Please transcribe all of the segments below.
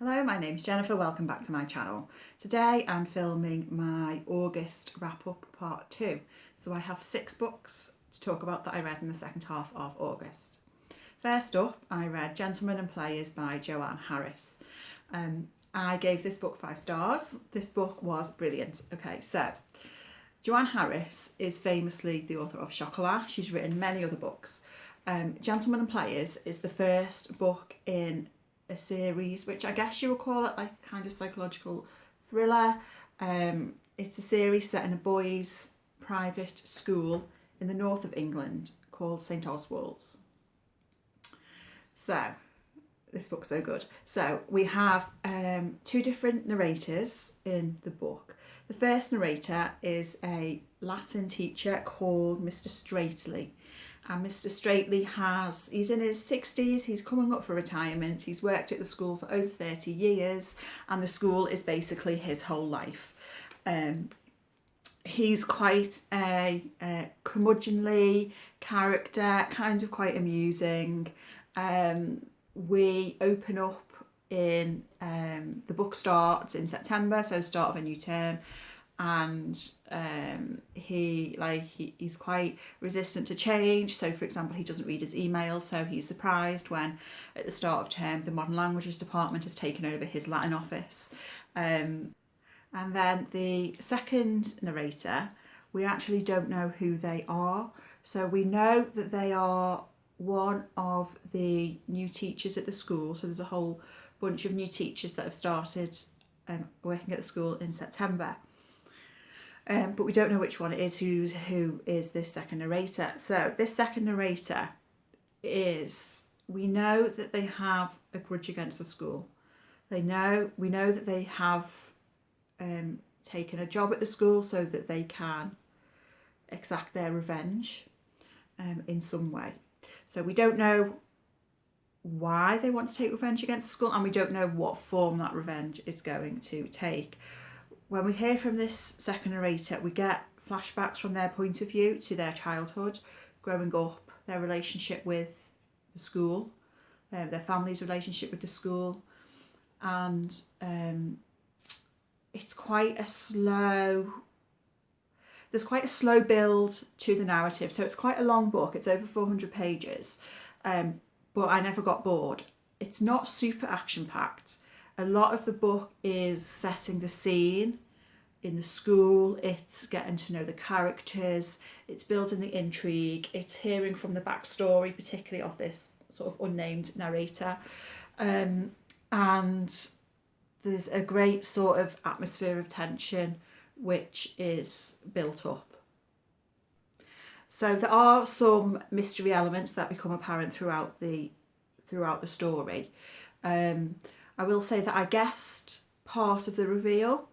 Hello, my name's Jennifer, welcome back to my channel. Today I'm filming my August wrap-up part 2. So I have 6 books to talk about that I read in the second half of August. First up, I read Gentlemen and Players by Joanne Harris. I gave this book 5 stars. This book was brilliant. Okay, so Joanne Harris is famously the author of Chocolat. She's written many other books. Gentlemen and Players is the first book in a series, which I guess you would call it like kind of psychological thriller. It's a series set in a boys' private school in the north of England called St Oswald's. So, this book's so good. So, we have 2 different narrators in the book. The first narrator is a Latin teacher called Mr. Straightley. And Mr. Straightley he's in his 60s, he's coming up for retirement, he's worked at the school for over 30 years, and the school is basically his whole life. He's quite a curmudgeonly character, kind of quite amusing. We open up in, the book starts in September, so start of a new term. And he's quite resistant to change. So, for example, he doesn't read his emails, so he's surprised when at the start of term the Modern Languages Department has taken over his Latin office. And then the second narrator, we actually don't know who they are. So we know that they are one of the new teachers at the school. So there's a whole bunch of new teachers that have started working at the school in September. But we don't know which one it is, who is this second narrator. So this second narrator we know that they have a grudge against the school. We know that they have taken a job at the school so that they can exact their revenge in some way. So we don't know why they want to take revenge against the school, and we don't know what form that revenge is going to take. When we hear from this second narrator, we get flashbacks from their point of view to their childhood, growing up, their relationship with the school, their family's relationship with the school, and it's quite a slow. There's quite a slow build to the narrative, so it's quite a long book. It's over 400 pages, but I never got bored. It's not super action-packed. A lot of the book is setting the scene in the school, it's getting to know the characters, it's building the intrigue, it's hearing from the backstory, particularly of this sort of unnamed narrator. And there's a great sort of atmosphere of tension which is built up. So there are some mystery elements that become apparent throughout the story. I will say that I guessed part of the reveal.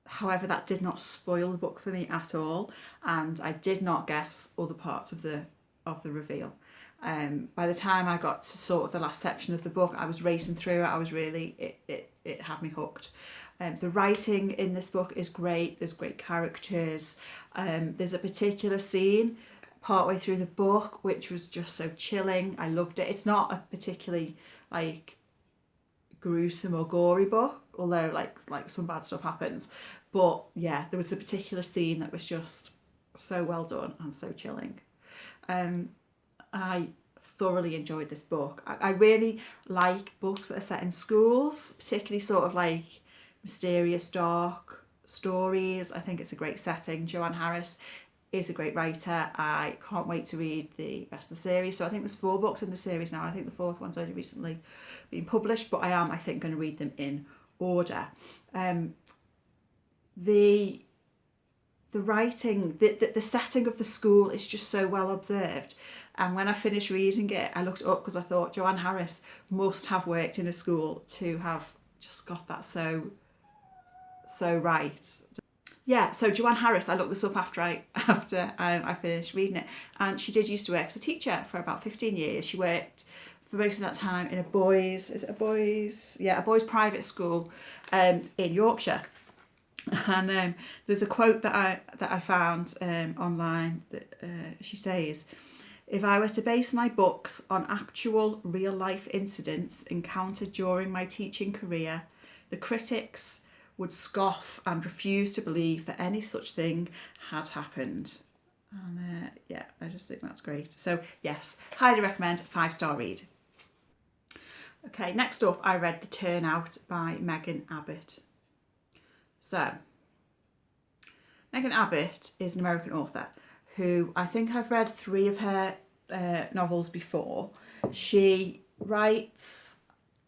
However, that did not spoil the book for me at all, and I did not guess other parts of the reveal. By the time I got to sort of the last section of the book, I was racing through it. It had me hooked. The writing in this book is great. There's great characters. There's a particular scene partway through the book which was just so chilling. I loved it. It's not a particularly gruesome or gory book, although like some bad stuff happens, but yeah, there was a particular scene that was just so well done and so chilling. I thoroughly enjoyed this book. I really like books that are set in schools, particularly sort of like mysterious, dark stories. I think it's a great setting. Joanne Harris is a great writer. I can't wait to read the rest of the series. So I think there's 4 books in the series now. I think the 4th one's only recently been published, but I think going to read them in order. The writing, the setting of the school is just so well observed. And when I finished reading it, I looked up because I thought Joanne Harris must have worked in a school to have just got that so right. Yeah, so Joanne Harris, I looked this up after I finished reading it, and she did used to work as a teacher for about 15 years. She worked for most of that time in a boys' private school in Yorkshire. And there's a quote that I found online that she says, If I were to base my books on actual real life incidents encountered during my teaching career, the critics would scoff and refuse to believe that any such thing had happened. And yeah, I just think that's great. So yes, highly recommend, 5-star read. Okay, next up I read The Turnout by Megan Abbott. So, Megan Abbott is an American author who I think I've read 3 of her novels before. She writes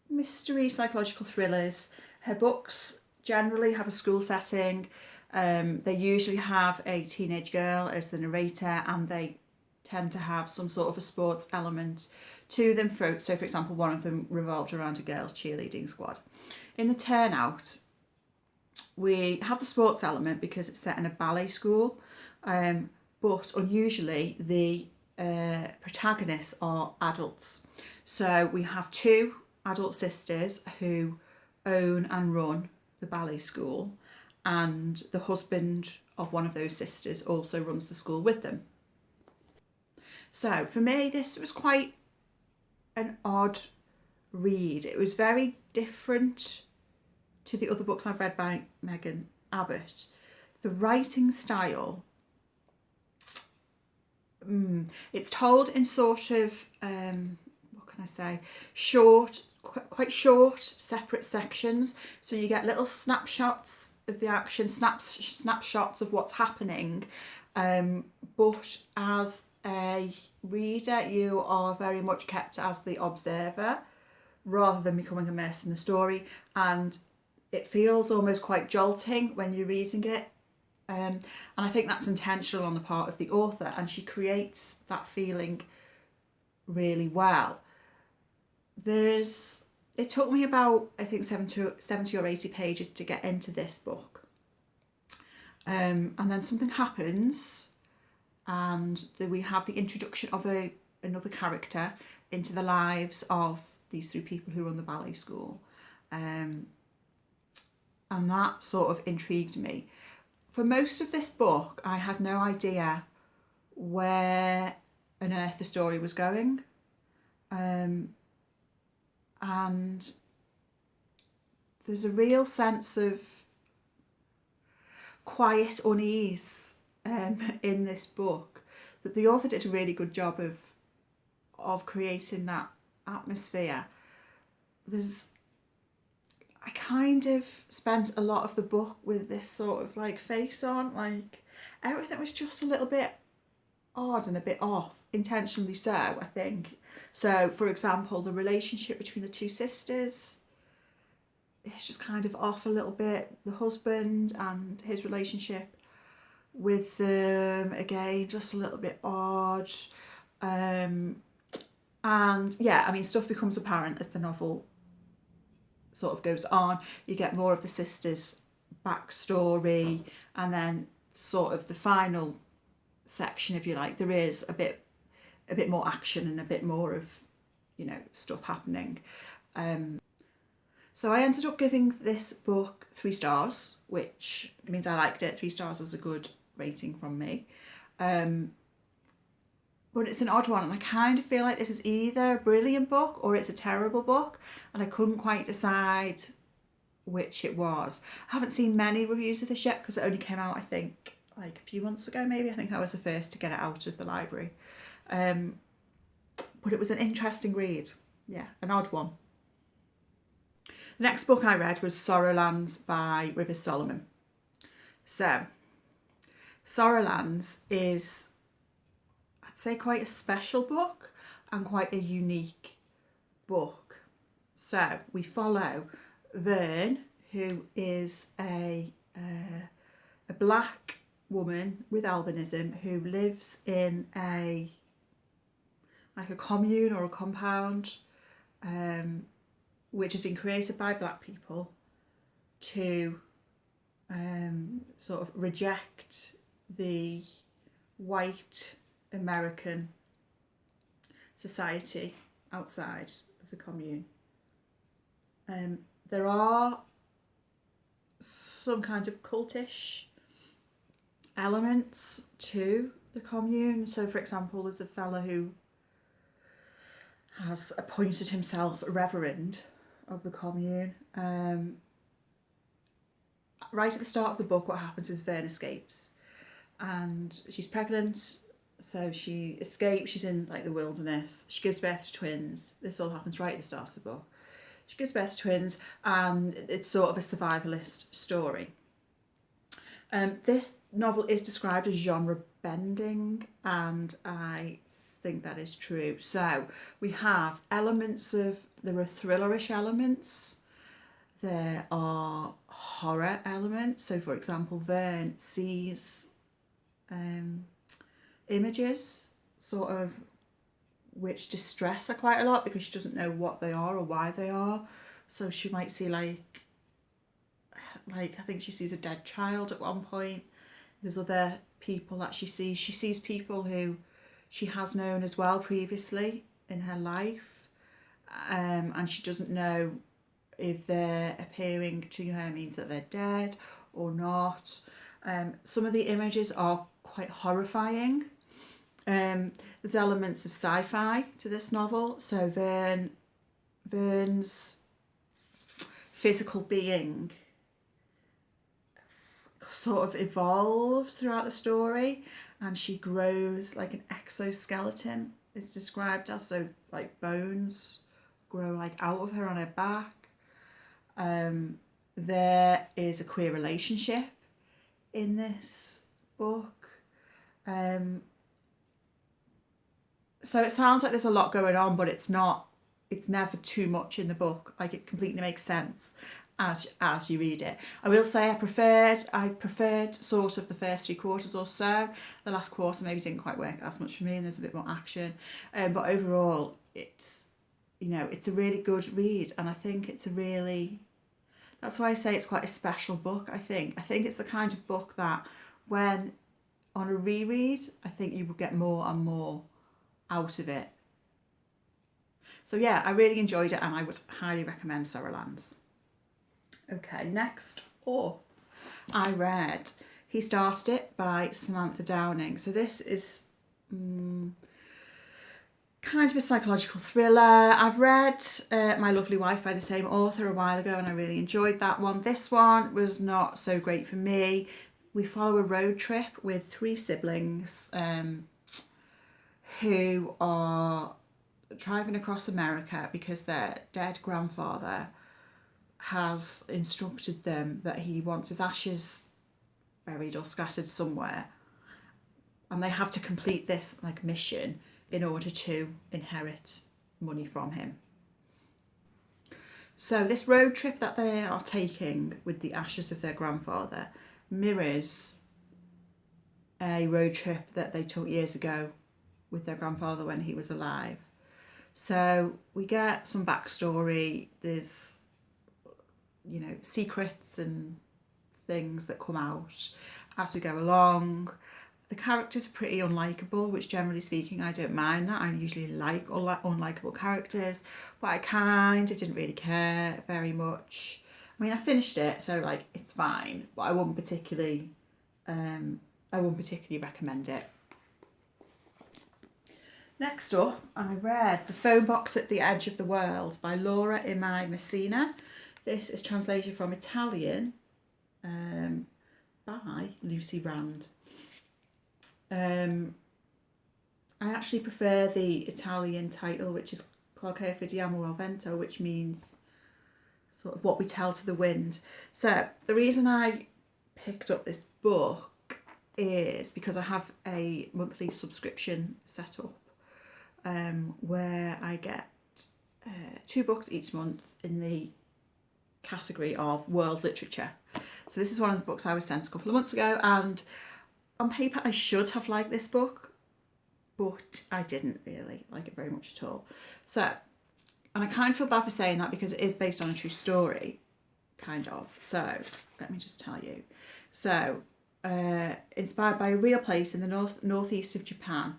mystery, psychological thrillers. Her books generally have a school setting. They usually have a teenage girl as the narrator, and they tend to have some sort of a sports element to them. So, for example, one of them revolved around a girls' cheerleading squad. In The Turnout, we have the sports element because it's set in a ballet school, but unusually the protagonists are adults. So we have 2 adult sisters who own and run the ballet school, and the husband of one of those sisters also runs the school with them. So for me, this was quite an odd read. It was very different to the other books I've read by Megan Abbott. The writing style, it's told in sort of, what can I say, quite short, separate sections. So you get little snapshots of the action, snapshots of what's happening. But as a reader, you are very much kept as the observer rather than becoming immersed in the story. And it feels almost quite jolting when you're reading it. And I think that's intentional on the part of the author, and she creates that feeling really well. It took me about, I think, 70 or 80 pages to get into this book. And then something happens, and we have the introduction of another character into the lives of these 3 people who run the ballet school. And that sort of intrigued me. For most of this book, I had no idea where on earth the story was going. And there's a real sense of quiet unease in this book, that the author did a really good job of creating that atmosphere. I kind of spent a lot of the book with this sort of like face on, like everything was just a little bit odd and a bit off, intentionally so, I think. So, for example, the relationship between the 2 sisters, it's just kind of off a little bit. The husband and his relationship with them, again, just a little bit odd. And yeah, I mean, stuff becomes apparent as the novel sort of goes on. You get more of the sisters' backstory, and then sort of the final section, if you like, there is a bit more action and a bit more of, stuff happening. So I ended up giving this book 3 stars, which means I liked it. 3 stars is a good rating from me. But it's an odd one, and I kind of feel like this is either a brilliant book or it's a terrible book, and I couldn't quite decide which it was. I haven't seen many reviews of this yet because it only came out, I think, like a few months ago maybe. I think I was the first to get it out of the library. But it was an interesting read. Yeah, an odd one. The next book I read was Sorrowlands by Rivers Solomon. So, Sorrowlands is, I'd say, quite a special book and quite a unique book. So we follow Vern, who is a black woman with albinism who lives in a commune or a compound, which has been created by black people to sort of reject the white American society outside of the commune. There are some kind of cultish elements to the commune. So, for example, there's a fella who has appointed himself reverend of the commune. Right at the start of the book, what happens is Vern escapes, and she's pregnant. So she escapes. She's in like the wilderness. She gives birth to twins. This all happens right at the start of the book. She gives birth to twins, and it's sort of a survivalist story. This novel is described as genre bending, and I think that is true. So we have there are thrillerish elements, there are horror elements. So, for example, Vern sees images, sort of, which distress her quite a lot because she doesn't know what they are or why they are. So she might see like I think she sees a dead child at one point. There's other people that she sees. She sees people who she has known as well previously in her life, and she doesn't know if they're appearing to her means that they're dead or not. Some of the images are quite horrifying. There's elements of sci-fi to this novel. So Vern's physical being sort of evolves throughout the story, and she grows like an exoskeleton. It's described as, so like bones grow like out of her on her back. There is a queer relationship in this book. So it sounds like there's a lot going on, but it's not. It's never too much in the book. Like, it completely makes sense as you read it. I will say I preferred sort of the first 3 quarters or so. The last quarter maybe didn't quite work as much for me, and there's a bit more action. But overall, it's a really good read, and I think that's why I say it's quite a special book. I think it's the kind of book that when on a reread, I think you will get more and more out of it. So yeah, I really enjoyed it, and I would highly recommend Sorrowlands. Okay, next up, I read He Started It by Samantha Downing. So this is kind of a psychological thriller. I've read My Lovely Wife by the same author a while ago, and I really enjoyed that one. This one was not so great for me. We follow a road trip with 3 siblings who are driving across America because their dead grandfather has instructed them that he wants his ashes buried or scattered somewhere, and they have to complete this like mission in order to inherit money from him. So this road trip that they are taking with the ashes of their grandfather mirrors a road trip that they took years ago with their grandfather when he was alive. So we get some backstory. There's, secrets and things that come out as we go along. The characters are pretty unlikable, which generally speaking I don't mind that. I usually like unlikable characters, but I kind of didn't really care very much. I mean, I finished it, so like it's fine, but I wouldn't particularly recommend it. Next up, I read The Phone Box at the Edge of the World by Laura Imai Messina. This is translated from Italian by Lucy Rand. I actually prefer the Italian title, which is Qualche Vediamo al Vento, which means sort of what we tell to the wind. So the reason I picked up this book is because I have a monthly subscription set up where I get 2 books each month in the category of world literature. So this is one of the books I was sent a couple of months ago, and on paper I should have liked this book, but I didn't really like it very much at all. So, and I kind of feel bad for saying that because it is based on a true story, kind of. So let me just tell you. So, inspired by a real place in the northeast of Japan,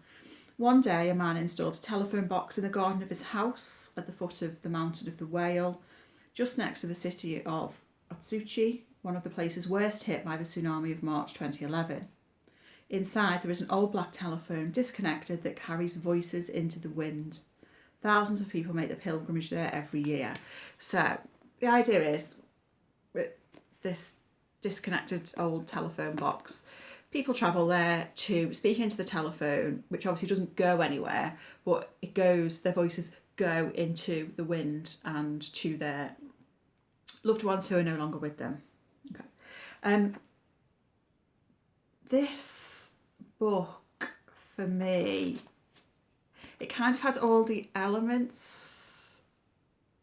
one day a man installed a telephone box in the garden of his house at the foot of the Mountain of the Whale, just next to the city of Otsuchi, one of the places worst hit by the tsunami of March 2011. Inside there is an old black telephone, disconnected, that carries voices into the wind. Thousands of people make the pilgrimage there every year. So the idea is, with this disconnected old telephone box, people travel there to speak into the telephone, which obviously doesn't go anywhere, but it goes, their voices go into the wind and to their loved ones who are no longer with them. Okay. This book, for me, it kind of had all the elements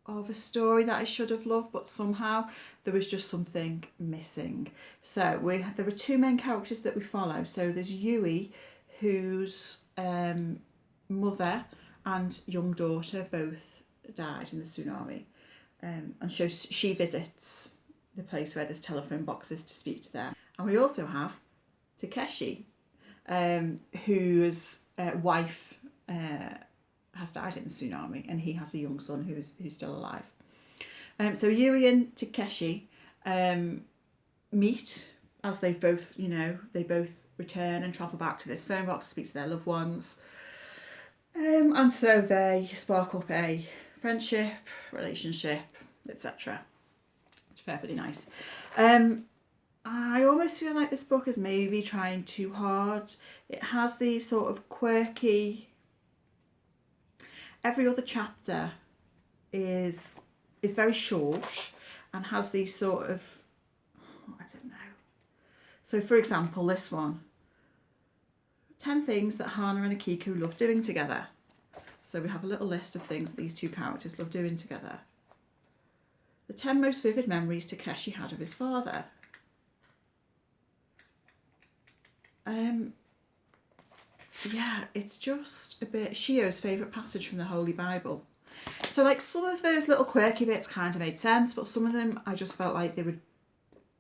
of a story that I should have loved, but somehow there was just something missing. So there are two main characters that we follow. So there's Yui, whose mother and young daughter both died in the tsunami, and so she visits the place where this telephone box is to speak to them. And we also have Takeshi, whose wife has died in the tsunami, and he has a young son who's still alive. So Yuri and Takeshi meet as they've both, they both return and travel back to this phone box to speak to their loved ones. And so they spark up a friendship, relationship, etc. It's perfectly nice. I almost feel like this book is maybe trying too hard. It has these sort of quirky... Every other chapter is very short and has these sort of... I don't know. So, for example, this one. 10 things that Hana and Akiko love doing together. So we have a little list of things that these two characters love doing together. The 10 most vivid memories Takeshi had of his father. Yeah, it's just a bit... Shio's favourite passage from the Holy Bible. So, like, some of those little quirky bits kind of made sense, but some of them I just felt like they were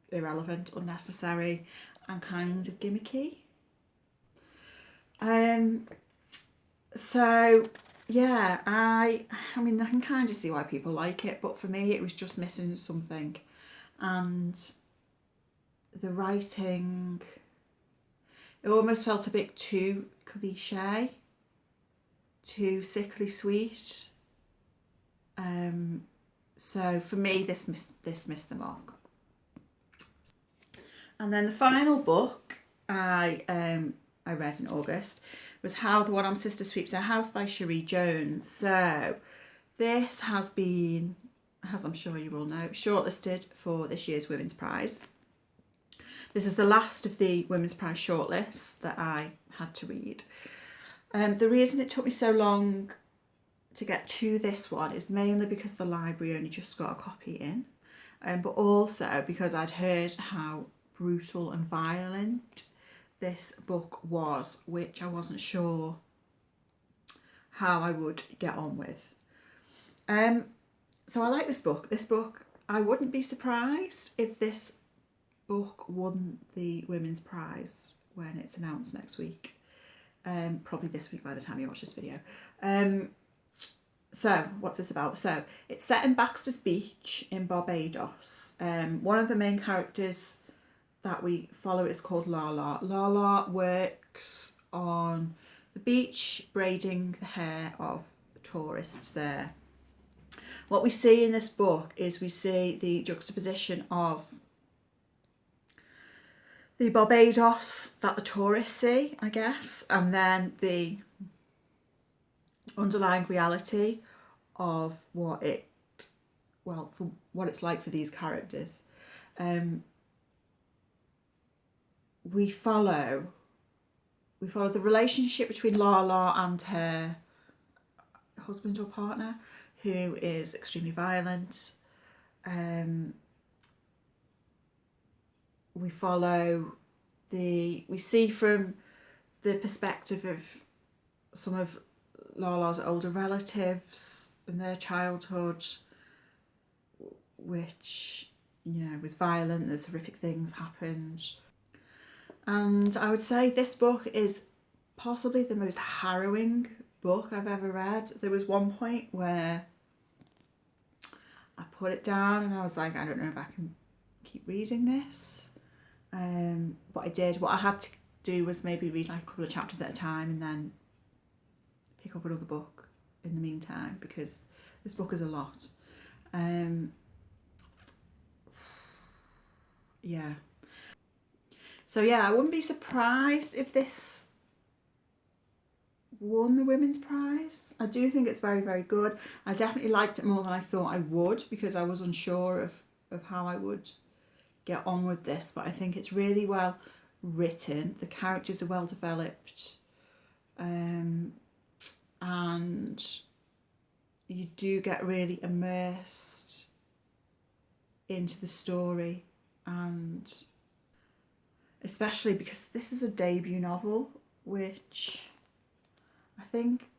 irrelevant, unnecessary, and kind of gimmicky. So, yeah, I mean, I can kind of see why people like it, but for me it was just missing something. And the writing... It almost felt a bit too cliche, too sickly sweet. So for me, this missed the mark. And then the final book I read in August was How the One-Armed Sister Sweeps Her House by Cherie Jones. So this has been, as I'm sure you all know, shortlisted for this year's Women's Prize. This is the last of the Women's Prize shortlists that I had to read. The reason it took me so long to get to this one is mainly because the library only just got a copy in, but also because I'd heard how brutal and violent this book was, which I wasn't sure how I would get on with. So I like this book. This book, I wouldn't be surprised if this book won the Women's Prize when it's announced next week. Probably this week by the time you watch this video. So what's this about? So it's set in Baxter's Beach in Barbados. One of the main characters that we follow is called Lala. Lala works on the beach braiding the hair of tourists there. What we see in this book is we see the juxtaposition of the Barbados that the tourists see, I guess, and then the underlying reality of what it's like for these characters. We follow the relationship between Lala and her husband or partner, who is extremely violent. We see from the perspective of some of Lala's older relatives in their childhood, which, was violent, there's horrific things happened. And I would say this book is possibly the most harrowing book I've ever read. There was one point where I put it down and I was like, I don't know if I can keep reading this. But I did. What I had do was maybe read like a couple of chapters at a time and then pick up another book in the meantime, because this book is a lot. Yeah. So yeah, I wouldn't be surprised if this won the Women's Prize. I do think it's very, very good. I definitely liked it more than I thought I would, because I was unsure of how I would get on with this, but I think it's really well written. The characters are well developed, and you do get really immersed into the story, and especially because this is a debut novel, which I think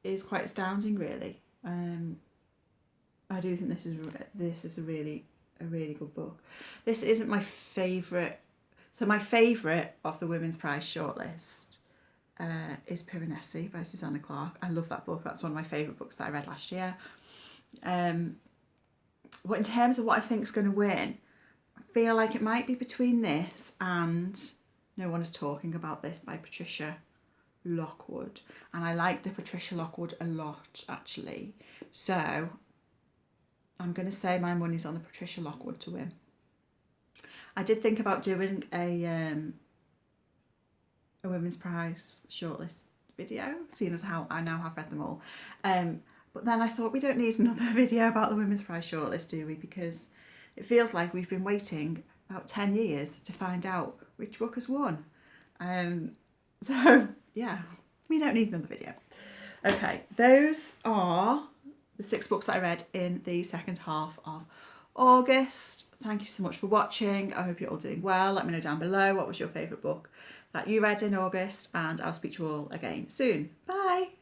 is quite astounding, really. I do think this is a really good book. This isn't my favourite. So my favourite of the Women's Prize shortlist is Piranesi by Susanna Clarke. I love that book. That's one of my favourite books that I read last year. But in terms of what I think is going to win, I feel like it might be between this and No One Is Talking About This by Patricia Lockwood. And I like the Patricia Lockwood a lot, actually. So I'm going to say my money's on the Patricia Lockwood to win. I did think about doing a Women's Prize shortlist video, seeing as how I now have read them all. But then I thought, we don't need another video about the Women's Prize shortlist, do we? Because it feels like we've been waiting about 10 years to find out which book has won. So, yeah, we don't need another video. Okay, those are the 6 books that I read in the second half of August. Thank you so much for watching. I hope you're all doing well. Let me know down below what was your favourite book that you read in August, and I'll speak to you all again soon. Bye!